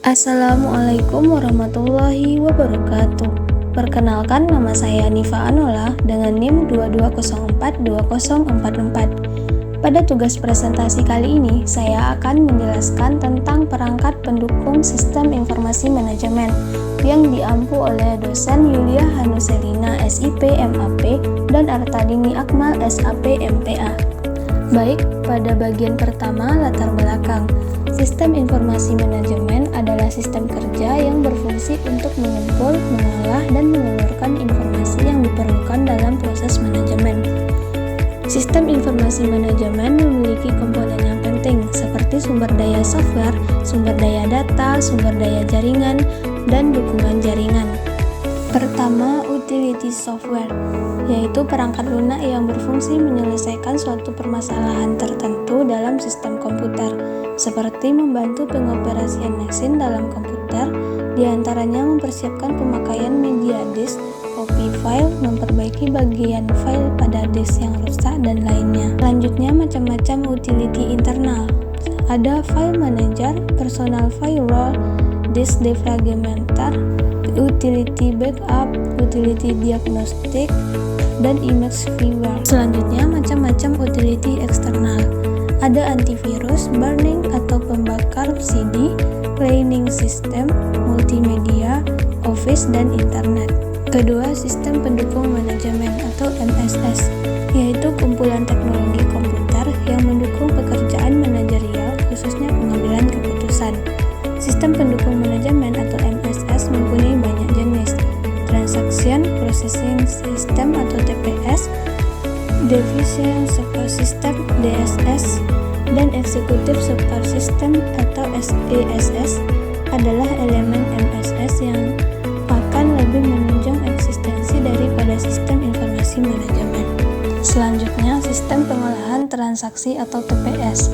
Assalamualaikum warahmatullahi wabarakatuh. Perkenalkan, nama saya Nifa Anola dengan NIM 22042044. Pada tugas presentasi kali ini, saya akan menjelaskan tentang perangkat pendukung sistem informasi manajemen yang diampu oleh dosen Yulia Hanuselina SIP MAP dan Artadini Akmal SAP MTA. Baik, pada bagian pertama latar belakang. Sistem informasi manajemen adalah sistem kerja yang berfungsi untuk mengumpul, mengolah, dan mengeluarkan informasi yang diperlukan dalam proses manajemen. Sistem informasi manajemen memiliki komponen yang penting seperti sumber daya software, sumber daya data, sumber daya jaringan, dan dukungan jaringan. Pertama, utility software, yaitu perangkat lunak yang berfungsi menyelesaikan suatu permasalahan tertentu dalam sistem komputer, seperti membantu pengoperasian mesin dalam komputer, diantaranya mempersiapkan pemakaian media disk, copy file, memperbaiki bagian file pada disk yang rusak, dan lainnya. Selanjutnya, macam-macam utility internal. Ada file manager, personal firewall, disk defragmenter, utility backup, utility diagnostic, dan image viewer. Selanjutnya, macam-macam utility eksternal. Ada antivirus, burning atau pembakar CD, cleaning system, multimedia, office, dan internet. Kedua, sistem pendukung manajemen atau MSS, yaitu kumpulan teknologi komputer yang mendukung pekerjaan manajerial, khususnya pengambilan keputusan. Sistem pendukung manajemen atau MSS mempunyai banyak jenis: Transaction Processing System atau TPS, Decision Support System DSS, dan Executive Support System atau ESS adalah elemen MSS yang akan lebih menunjang eksistensi daripada sistem informasi manajemen. Selanjutnya, sistem pengolahan transaksi atau TPS.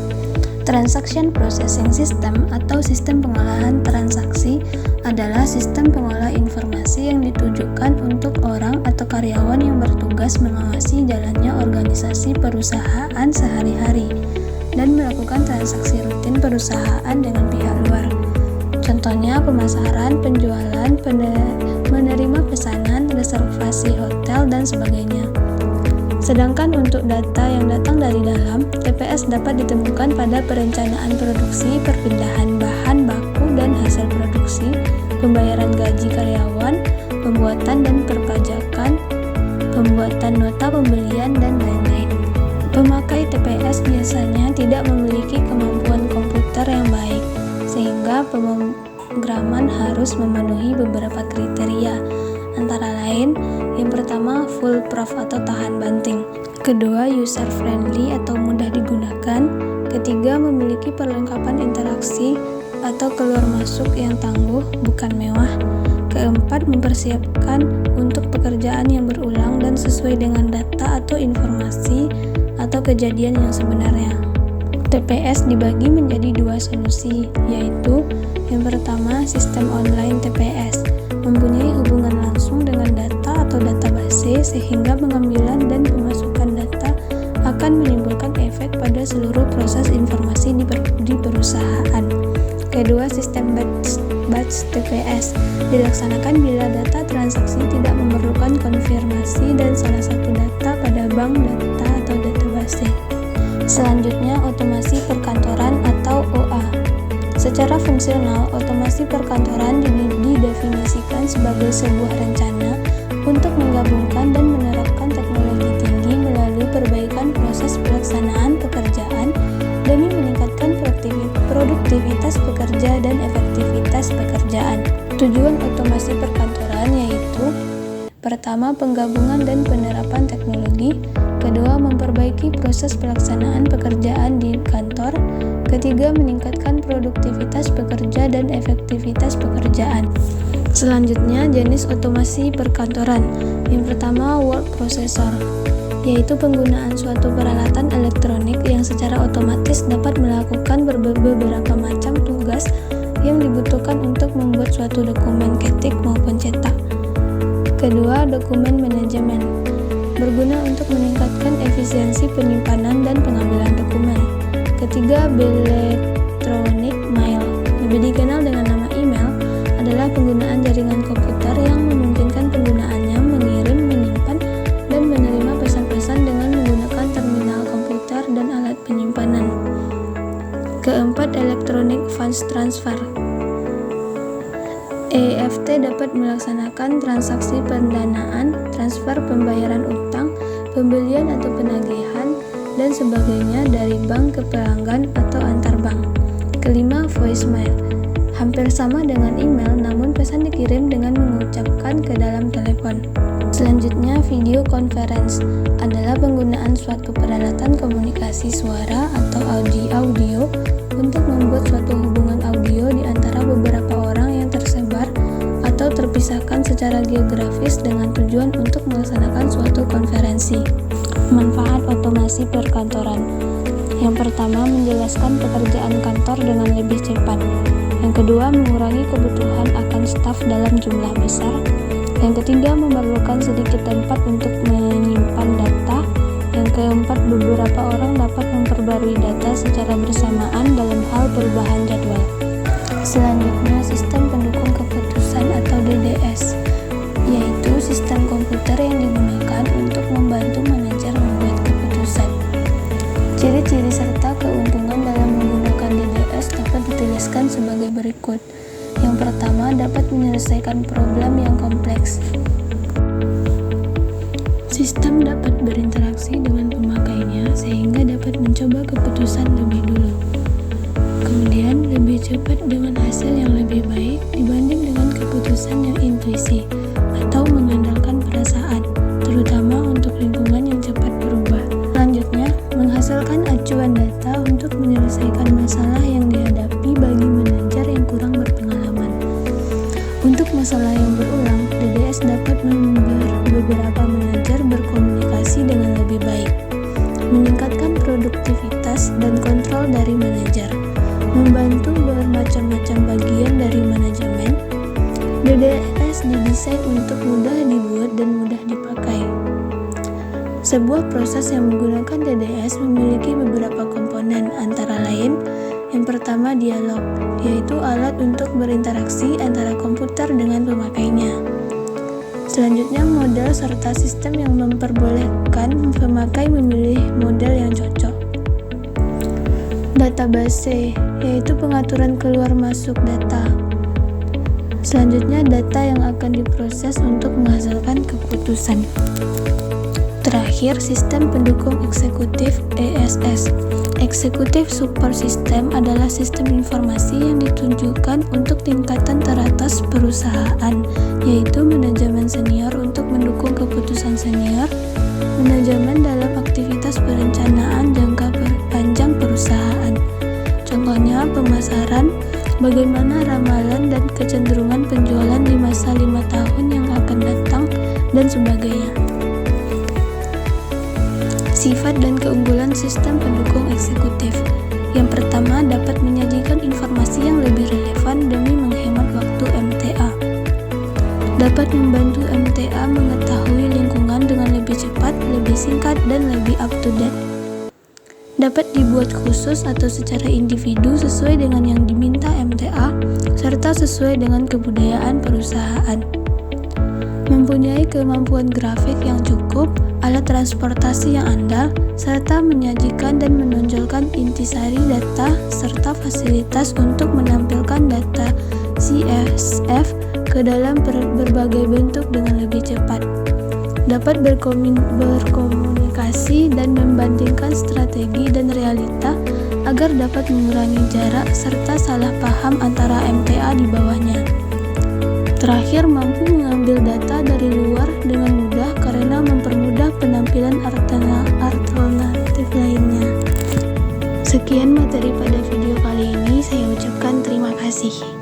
Transaction Processing System atau sistem pengolahan transaksi adalah sistem pengolah informasi yang ditujukan untuk orang atau karyawan yang bertugas mengawasi jalannya organisasi perusahaan sehari-hari dan melakukan transaksi rutin perusahaan dengan pihak luar. Contohnya pemasaran, penjualan, menerima pesanan, reservasi hotel, dan sebagainya. Sedangkan untuk data yang datang dari dalam, TPS dapat ditemukan pada perencanaan produksi, perpindahan bahan baku dan hasil produksi, pembayaran gaji karyawan, pembuatan dan perpajakan, pembuatan nota pembelian, dan lain-lain. Pemakai TPS biasanya tidak memiliki kemampuan komputer yang baik, sehingga pemrograman harus memenuhi beberapa kriteria, antara lain, yang pertama, foolproof atau tahan banting. Kedua, user friendly atau mudah digunakan. Ketiga, memiliki perlengkapan interaksi atau keluar masuk yang tangguh, bukan mewah. Keempat, mempersiapkan untuk pekerjaan yang berulang dan sesuai dengan data atau informasi atau kejadian yang sebenarnya. TPS dibagi menjadi dua solusi, yaitu yang pertama, sistem online TPS, mempunyai hubungan langsung dengan data atau database sehingga pengambilan dan pemasukan data akan menimbulkan efek pada seluruh proses informasi di perusahaan. Kedua, sistem batch TPS dilaksanakan bila data transaksi tidak memerlukan konfirmasi dan salah satu data pada bank data atau database. Selanjutnya, otomasi perkantoran atau OA. Secara fungsional, otomasi perkantoran didefinisikan sebagai sebuah rencana untuk menggabungkan dan menerapkan teknologi tinggi melalui perbaikan proses pelaksanaan pekerjaan demi meningkatkan produktivitas pekerja dan efektivitas pekerjaan. Tujuan otomasi perkantoran yaitu: pertama, penggabungan dan penerapan teknologi; kedua, memperbaiki proses pelaksanaan pekerjaan di kantor; ketiga, meningkatkan produktivitas pekerja dan efektivitas pekerjaan. Selanjutnya, jenis otomasi perkantoran. Yang pertama, word processor, yaitu penggunaan suatu peralatan elektronik yang secara otomatis dapat melakukan beberapa macam tugas yang dibutuhkan untuk membuat suatu dokumen ketik maupun cetak. Kedua, dokumen manajemen, berguna untuk meningkatkan efisiensi penyimpanan dan pengambilan dokumen. Ketiga, electronic mail, lebih dikenal dengan nama email, jaringan komputer yang memungkinkan penggunaannya mengirim, menyimpan, dan menerima pesan-pesan dengan menggunakan terminal komputer dan alat penyimpanan. Keempat, Electronic Funds Transfer. EFT dapat melaksanakan transaksi pendanaan, transfer pembayaran utang, pembelian atau penagihan, dan sebagainya dari bank ke pelanggan atau antar bank. Kelima, voicemail. Hampir sama dengan email, namun pesan dikirim dengan mengucapkan ke dalam telepon. Selanjutnya, video conference adalah penggunaan suatu peralatan komunikasi suara atau audio untuk membuat suatu hubungan audio di antara beberapa orang yang tersebar atau terpisahkan secara geografis dengan tujuan untuk melaksanakan suatu konferensi. Manfaat otomasi perkantoran. Yang pertama, menjelaskan pekerjaan kantor dengan lebih cepat. Yang kedua, mengurangi kebutuhan akan staf dalam jumlah besar. Yang ketiga, memerlukan sedikit tempat untuk menyimpan data. Yang keempat, beberapa orang dapat memperbarui data secara bersamaan dalam hal perubahan jadwal. Selanjutnya, sistem pendukung keputusan atau DDS, yaitu sistem komputer yang digunakan untuk membantu manajer membuat keputusan. Ciri-ciri serta keuntungan dalam menggunakan DDS dapat dituliskan sebagai berikut. Yang pertama, dapat menyelesaikan problem yang kompleks. Sistem dapat berinteraksi dengan pemakainya sehingga dapat mencoba keputusan lebih dulu. Kemudian, lebih cepat dengan hasil yang lebih baik dibanding dengan keputusan yang intuisi atau mengandalkan perasaan, terutama untuk lingkungan yang cepat berubah. Selanjutnya, menghasilkan acuan data untuk menyelesaikan masalah yang dihadapi bagi manajer yang kurang berpengalaman. Untuk masalah yang berulang, DDS dapat membuat beberapa manajer berkomunikasi dengan lebih baik, meningkatkan produktivitas dan kontrol dari manajer, membantu bermacam-macam bagian dari manajemen. DDS didesain untuk mudah dibuat dan mudah dipakai. Sebuah proses yang menggunakan DDS memiliki beberapa komponen, antara lain, yang pertama dialog, yaitu alat untuk berinteraksi antara komputer dengan pemakainya. Selanjutnya model serta sistem yang memperbolehkan pemakai memilih model yang cocok. Database, yaitu pengaturan keluar masuk data. Selanjutnya data yang akan diproses untuk menghasilkan keputusan. Terakhir, sistem pendukung eksekutif ESS. Executive Support System adalah sistem informasi yang ditunjukkan untuk tingkatan teratas perusahaan, yaitu manajemen senior untuk mendukung keputusan senior, manajemen dalam aktivitas perencanaan jangka panjang perusahaan. Contohnya pemasaran, bagaimana ramalan dan kecenderungan penjualan di masa 5 tahun yang akan datang, dan sebagainya. Sifat dan keunggulan sistem pendukung eksekutif. Yang pertama, dapat menyajikan informasi yang lebih relevan demi menghemat waktu MTA. Dapat membantu MTA mengetahui lingkungan dengan lebih cepat, lebih singkat, dan lebih up-to-date. Dapat dibuat khusus atau secara individu sesuai dengan yang diminta MTA, serta sesuai dengan kebudayaan perusahaan. Mempunyai kemampuan grafik yang cukup, alat transportasi yang andal, serta menyajikan dan menonjolkan intisari data serta fasilitas untuk menampilkan data CSV ke dalam berbagai bentuk dengan lebih cepat. Dapat berkomunikasi dan membandingkan strategi dan realita agar dapat mengurangi jarak serta salah paham antara MTA di bawahnya. Terakhir, mampu mengambil data dari luar dengan mudah karena mempermudah penampilan alternatif lainnya. Sekian materi pada video kali ini, saya ucapkan terima kasih.